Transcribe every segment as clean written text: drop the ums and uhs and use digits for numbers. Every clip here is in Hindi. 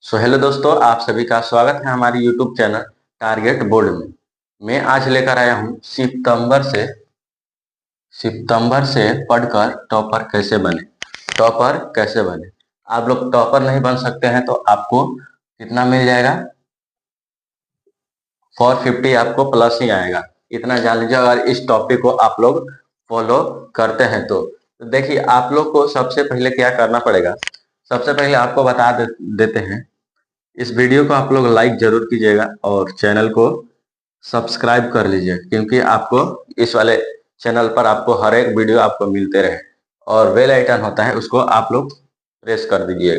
हेलो दोस्तों, आप सभी का स्वागत है हमारी यूट्यूब चैनल टारगेट बोर्ड में। मैं आज लेकर आया हूं सितंबर से पढ़कर टॉपर कैसे बने। टॉपर कैसे बने। आप लोग टॉपर नहीं बन सकते हैं तो आपको कितना मिल जाएगा? 450 आपको प्लस ही आएगा। इतना जान लीजिए अगर इस टॉपिक को आप लोग फॉलो करते हैं तो देखिए, आप लोग को सबसे पहले क्या करना पड़ेगा। सबसे पहले आपको देते हैं। इस वीडियो को आप लोग लाइक जरूर कीजिएगा और चैनल को सब्सक्राइब कर लीजिए, क्योंकि आपको इस वाले चैनल पर आपको हर एक वीडियो आपको मिलते रहे। और बेल आइकन होता है, उसको आप लोग प्रेस कर दीजिए।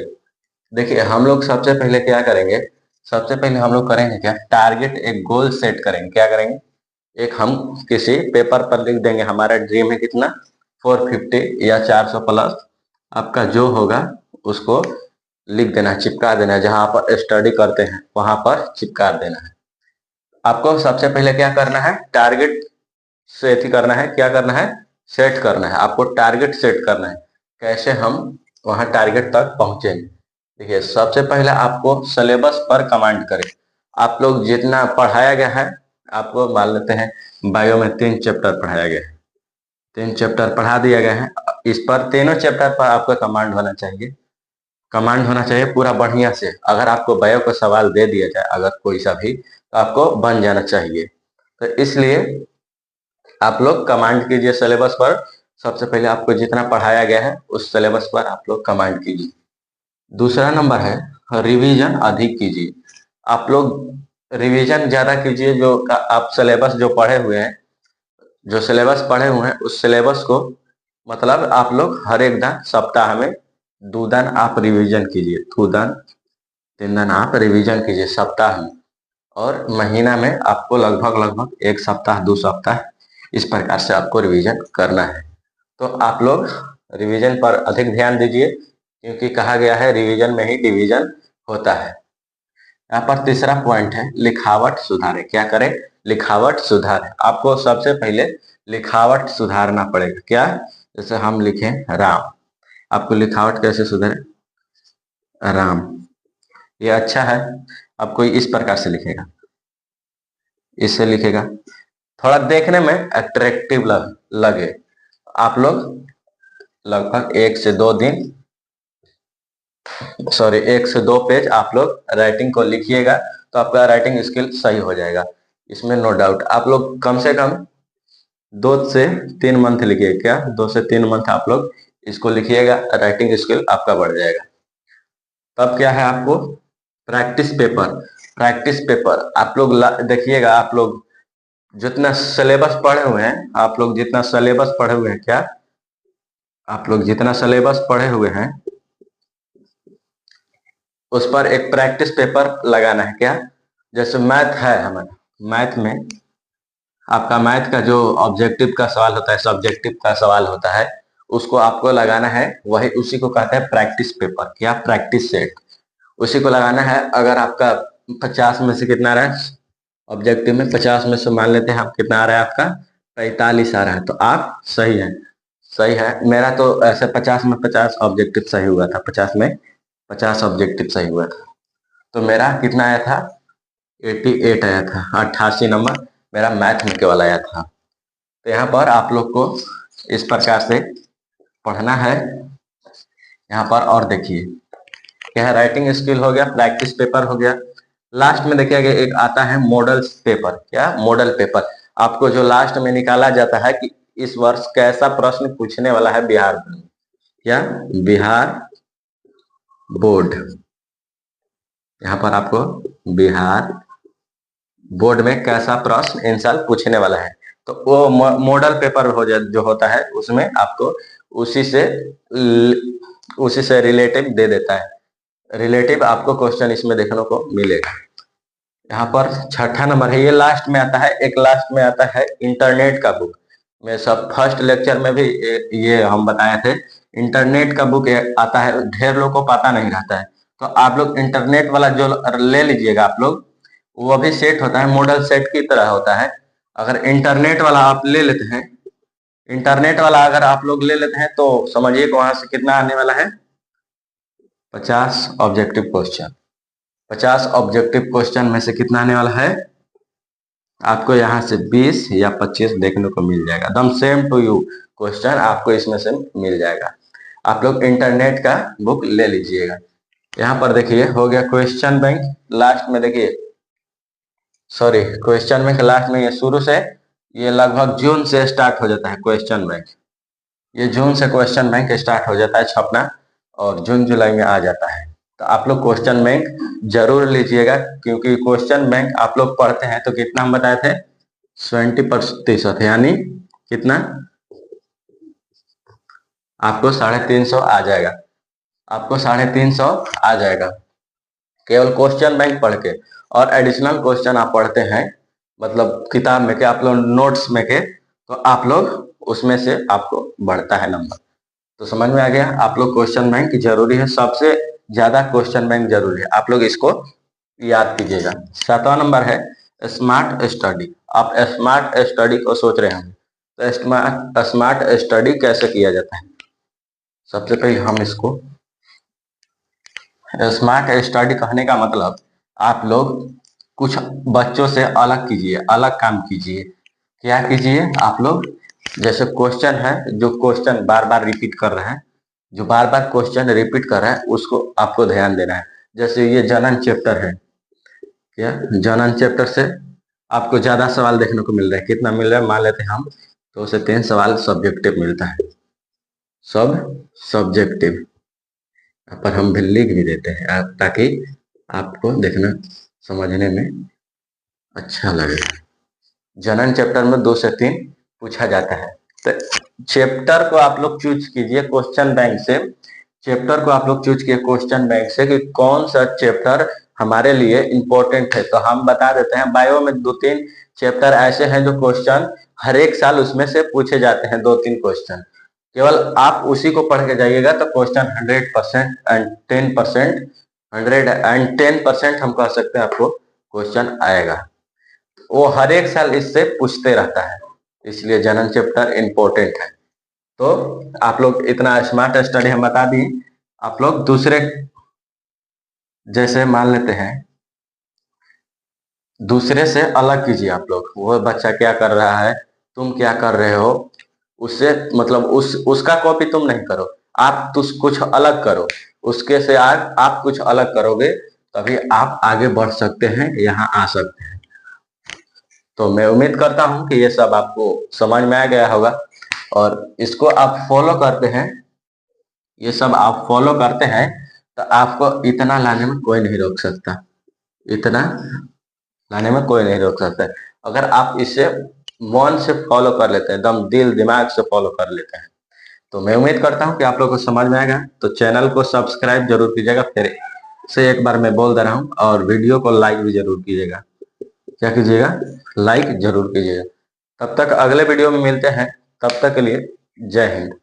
देखिए, हम लोग सबसे पहले क्या करेंगे। सबसे पहले हम लोग करेंगे क्या, टारगेट एक गोल सेट करेंगे। क्या करेंगे, एक हम किसी पेपर पर लिख देंगे हमारा ड्रीम है कितना, 450 या 400 प्लस। आपका जो होगा उसको लिख देना है, चिपका देना है। जहां पर स्टडी करते हैं वहां पर चिपका देना है। आपको सबसे पहले क्या करना है, टारगेट सेट ही करना है। क्या करना है, सेट करना है। आपको टारगेट सेट करना है, कैसे हम वहां टारगेट तक पहुंचेंगे। देखिए, सबसे पहले आपको सिलेबस पर कमांड करें। आप लोग जितना पढ़ाया गया है, आपको मान लेते हैं बायो में 3 चैप्टर पढ़ाया गया है, 3 चैप्टर पढ़ा दिया गया है। इस पर तीनों चैप्टर पर आपका कमांड होना चाहिए। कमांड होना चाहिए पूरा बढ़िया से। अगर आपको बायो का सवाल दे दिया जाए, अगर कोई सा भी, तो आपको बन जाना चाहिए। तो इसलिए आप लोग कमांड कीजिए सिलेबस पर। सबसे पहले आपको जितना पढ़ाया गया है उस सिलेबस पर आप लोग कमांड कीजिए। दूसरा नंबर है, रिवीजन अधिक कीजिए। आप लोग रिवीजन ज्यादा कीजिए। जो आप सिलेबस जो पढ़े हुए हैं, जो सिलेबस पढ़े हुए हैं उस सिलेबस को, मतलब आप लोग हर एक दिन सप्ताह में 2 दिन आप रिवीजन कीजिए। 2 दिन 3 दिन आप रिवीजन कीजिए सप्ताह में। और महीना में आपको लगभग लगभग 1 सप्ताह 2 सप्ताह इस प्रकार से आपको रिवीजन करना है। तो आप लोग रिवीजन पर अधिक ध्यान दीजिए, क्योंकि कहा गया है रिवीजन में ही डिवीजन होता है। यहाँ पर तीसरा पॉइंट है, लिखावट सुधारे। क्या करें, लिखावट सुधारे। आपको सबसे पहले लिखावट सुधारना पड़ेगा। क्या, जैसे हम लिखें राम, आपको लिखावट कैसे सुधारे, राम, ये अच्छा है। आपको इस प्रकार से लिखेगा, इससे लिखेगा, थोड़ा देखने में अट्रैक्टिव लगे। आप लोग लगभग 1 से 2 पेज आप लोग राइटिंग को लिखिएगा, तो आपका राइटिंग स्किल सही हो जाएगा। इसमें नो डाउट। आप लोग कम से कम 2 से 3 मंथ लिखिए। क्या, 2 से 3 मंथ आप लोग इसको लिखिएगा, राइटिंग स्किल आपका बढ़ जाएगा। तब क्या है, आपको प्रैक्टिस पेपर। प्रैक्टिस पेपर आप लोग देखिएगा। आप लोग जितना सिलेबस पढ़े हुए हैं, आप लोग जितना सिलेबस पढ़े हुए हैं, क्या, आप लोग जितना सिलेबस पढ़े हुए हैं उस पर एक प्रैक्टिस पेपर लगाना है। क्या, जैसे मैथ है हमारा, मैथ में आपका मैथ का जो ऑब्जेक्टिव का सवाल होता है, सब्जेक्टिव का सवाल होता है, उसको आपको लगाना है। वही उसी को कहते हैं प्रैक्टिस पेपर। क्या, प्रैक्टिस सेट, उसी को लगाना है। अगर आपका 50 में से कितना रहा है, ऑब्जेक्टिव में 50 में से मान लेते हैं आप कितना आ रहा है, आपका 45 आ रहा है, तो आप सही है। सही है। मेरा तो ऐसे 50 में 50 ऑब्जेक्टिव सही हुआ था, 50 में 50 ऑब्जेक्टिव सही हुआ था। तो मेरा कितना आया था, 88 आया था। 88 नंबर मेरा मैथ में केवल आया था। तो यहाँ पर आप लोग को इस प्रकार से पढ़ना है। यहाँ पर और देखिए, क्या है, राइटिंग स्किल हो गया, प्रैक्टिस पेपर हो गया। लास्ट में देखिएगा एक आता है मॉडल पेपर। क्या, मॉडल पेपर। आपको जो लास्ट में निकाला जाता है कि इस वर्ष कैसा प्रश्न पूछने वाला है बिहार बोर्ड में। क्या, बिहार बोर्ड। यहाँ पर आपको बिहार बोर्ड में कैसा प्रश्न इन साल पूछने वाला है, तो वो मॉडल पेपर जो होता है उसमें आपको उसी से रिलेटिव दे देता है। रिलेटिव आपको क्वेश्चन इसमें देखने को मिलेगा। यहाँ पर छठा नंबर है, ये लास्ट में आता है। एक लास्ट में आता है इंटरनेट का बुक। मैं सब फर्स्ट लेक्चर में भी ये हम बताए थे। इंटरनेट का बुक आता है, ढेर लोग को पता नहीं रहता है। तो आप लोग इंटरनेट वाला जो ले लीजिएगा आप लोग, वो भी सेट होता है, मॉडल सेट की तरह होता है। अगर इंटरनेट वाला आप ले लेते हैं, इंटरनेट वाला अगर आप लोग ले लेते हैं तो समझिए कि वहां से कितना आने वाला है, 50 ऑब्जेक्टिव क्वेश्चन। 50 ऑब्जेक्टिव क्वेश्चन में से कितना आने वाला है आपको? यहाँ से 20 या 25 देखने को मिल जाएगा। एकदम सेम टू यू क्वेश्चन आपको इसमें से मिल जाएगा। आप लोग इंटरनेट का बुक ले लीजिएगा। यहाँ पर देखिए हो गया क्वेश्चन बैंक, लास्ट में देखिए, सॉरी क्वेश्चन बैंक लास्ट में, ये शुरू से ये लगभग जून से स्टार्ट हो जाता है क्वेश्चन बैंक। ये जून से क्वेश्चन बैंक स्टार्ट हो जाता है छपना और जून जुलाई में आ जाता है। तो आप लोग क्वेश्चन बैंक जरूर लीजिएगा, क्योंकि क्वेश्चन बैंक आप लोग पढ़ते हैं तो कितना हम बताए थे 20%, यानी कितना आपको 350 आ जाएगा, आपको 350 आ जाएगा केवल क्वेश्चन बैंक पढ़ के। और एडिशनल क्वेश्चन आप पढ़ते हैं मतलब किताब में के, आप लोग नोट्स में के, तो आप लोग उसमें से आपको बढ़ता है नंबर। तो समझ में आ गया? आप लोग क्वेश्चन बैंक जरूरी है, सबसे ज्यादा क्वेश्चन बैंक जरूरी है, आप लोग इसको याद कीजिएगा। 7वां नंबर है स्मार्ट स्टडी। आप स्मार्ट स्टडी को सोच रहे हैं, तो स्मार्ट स्टडी कैसे किया जाता है? सबसे पहले हम इसको, स्मार्ट स्टडी कहने का मतलब आप लोग कुछ बच्चों से अलग कीजिए, अलग काम कीजिए। क्या कीजिए आप लोग? जैसे क्वेश्चन है, जो क्वेश्चन बार बार रिपीट कर रहे हैं, जो बार बार क्वेश्चन रिपीट कर रहा है उसको आपको ध्यान देना है। जैसे ये जनन चैप्टर है, क्या जनन चैप्टर से आपको ज्यादा सवाल देखने को मिल रहा है। कितना मिल रहा है? मान लेते हैं हम 2 से 3 सवाल सब्जेक्टिव मिलता है, सब सब्जेक्टिव पर हम भी लिख भी देते हैं ताकि आपको देखना समझने में अच्छा लगे। जनन चैप्टर में 2 से 3 पूछा जाता है। तो चैप्टर को आप लोग चूज कीजिए क्वेश्चन बैंक से, चैप्टर को आप लोग चूज किए क्वेश्चन बैंक से कि कौन सा चैप्टर हमारे लिए इंपॉर्टेंट है। तो हम बता देते हैं, बायो में 2-3 चैप्टर ऐसे हैं जो क्वेश्चन हर एक साल उसमें से पूछे जाते हैं, 2-3 क्वेश्चन। केवल आप उसी को पढ़ के जाइएगा तो क्वेश्चन 100% एंड 10%, 110% हम कह सकते हैं आपको क्वेश्चन आएगा। वो हर एक साल इससे पूछते रहता है, इसलिए जनरल चैप्टर इंपॉर्टेंट है। तो आप लोग इतना स्मार्ट स्टडी हम बता दिए। आप लोग दूसरे, जैसे मान लेते हैं दूसरे से अलग कीजिए। आप लोग, वो बच्चा क्या कर रहा है, तुम क्या कर रहे हो, उससे मतलब उसका कॉपी तुम नहीं करो, आप कुछ अलग करो, उसके से आप कुछ अलग करोगे, तभी आप आगे बढ़ सकते हैं, यहाँ आ सकते हैं। तो मैं उम्मीद करता हूं कि ये सब आपको समझ में आ गया होगा और इसको आप फॉलो करते हैं, ये सब आप फॉलो करते हैं तो आपको इतना लाने में कोई नहीं रोक सकता, इतना लाने में कोई नहीं रोक सकता है। अगर आप इसे मन से फॉलो कर लेते हैं, एकदम दिल दिमाग से फॉलो कर लेते हैं, तो मैं उम्मीद करता हूं कि आप लोगों को समझ में आएगा। तो चैनल को सब्सक्राइब जरूर कीजिएगा, फिर से एक बार मैं बोल दे रहा हूं, और वीडियो को लाइक भी जरूर कीजिएगा। क्या कीजिएगा? लाइक जरूर कीजिएगा। तब तक अगले वीडियो में मिलते हैं, तब तक के लिए जय हिंद।